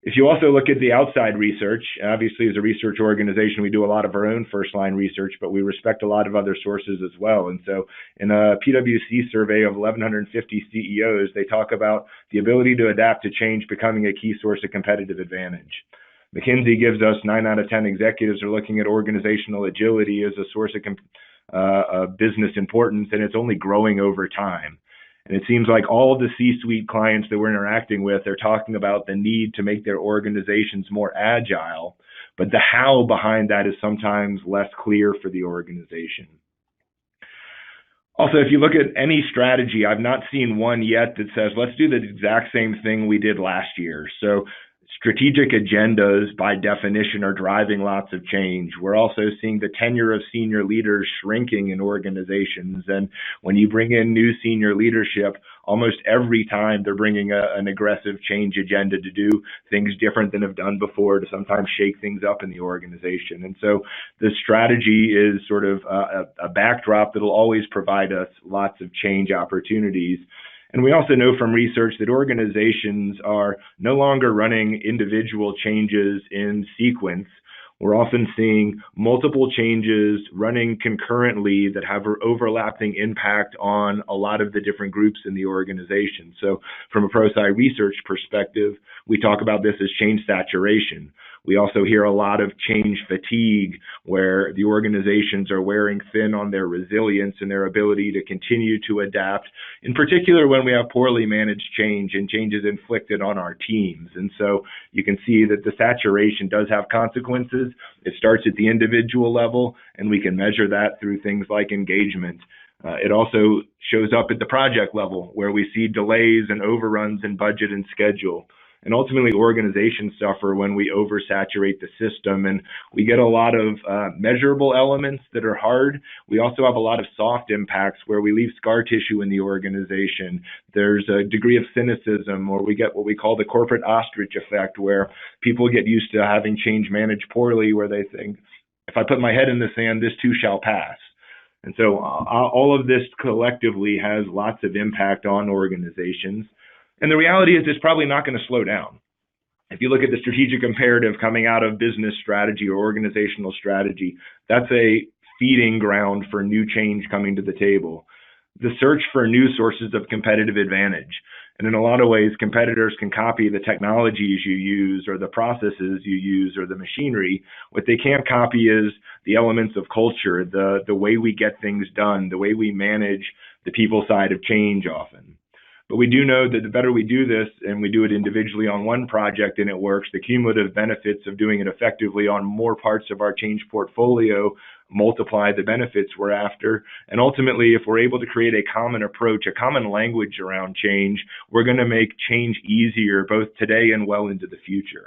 If you also look at the outside research, obviously as a research organization, we do a lot of our own first line research, but we respect a lot of other sources as well. And so in a PwC survey of 1,150 CEOs, they talk about the ability to adapt to change becoming a key source of competitive advantage. McKinsey gives us 9 out of 10 executives are looking at organizational agility as a source of business importance, and it's only growing over time. And it seems like all of the C-suite clients that we're interacting with are talking about the need to make their organizations more agile, but the how behind that is sometimes less clear for the organization. Also, if you look at any strategy, I've not seen one yet that says, let's do the exact same thing we did last year. So strategic agendas, by definition, are driving lots of change. We're also seeing the tenure of senior leaders shrinking in organizations. And when you bring in new senior leadership, almost every time they're bringing an aggressive change agenda to do things different than have done before, to sometimes shake things up in the organization. And so the strategy is sort of a backdrop that'll always provide us lots of change opportunities. And we also know from research that organizations are no longer running individual changes in sequence. We're often seeing multiple changes running concurrently that have an overlapping impact on a lot of the different groups in the organization. So from a Prosci research perspective, we talk about this as change saturation. We also hear a lot of change fatigue, where the organizations are wearing thin on their resilience and their ability to continue to adapt, in particular when we have poorly managed change and changes inflicted on our teams. And so you can see that the saturation does have consequences. It starts at the individual level, and we can measure that through things like engagement. It also shows up at the project level, where we see delays and overruns in budget and schedule. And ultimately, organizations suffer when we oversaturate the system, and we get a lot of measurable elements that are hard. We also have a lot of soft impacts where we leave scar tissue in the organization. There's a degree of cynicism, or we get what we call the corporate ostrich effect, where people get used to having change managed poorly, where they think, if I put my head in the sand, this too shall pass. And so all of this collectively has lots of impact on organizations. And the reality is it's probably not going to slow down. If you look at the strategic imperative coming out of business strategy or organizational strategy, that's a feeding ground for new change coming to the table. The search for new sources of competitive advantage. And in a lot of ways, competitors can copy the technologies you use or the processes you use or the machinery. What they can't copy is the elements of culture, the way we get things done, the way we manage the people side of change often. But we do know that the better we do this, and we do it individually on one project and it works, the cumulative benefits of doing it effectively on more parts of our change portfolio multiply the benefits we're after. And ultimately, if we're able to create a common approach, a common language around change, we're going to make change easier both today and well into the future.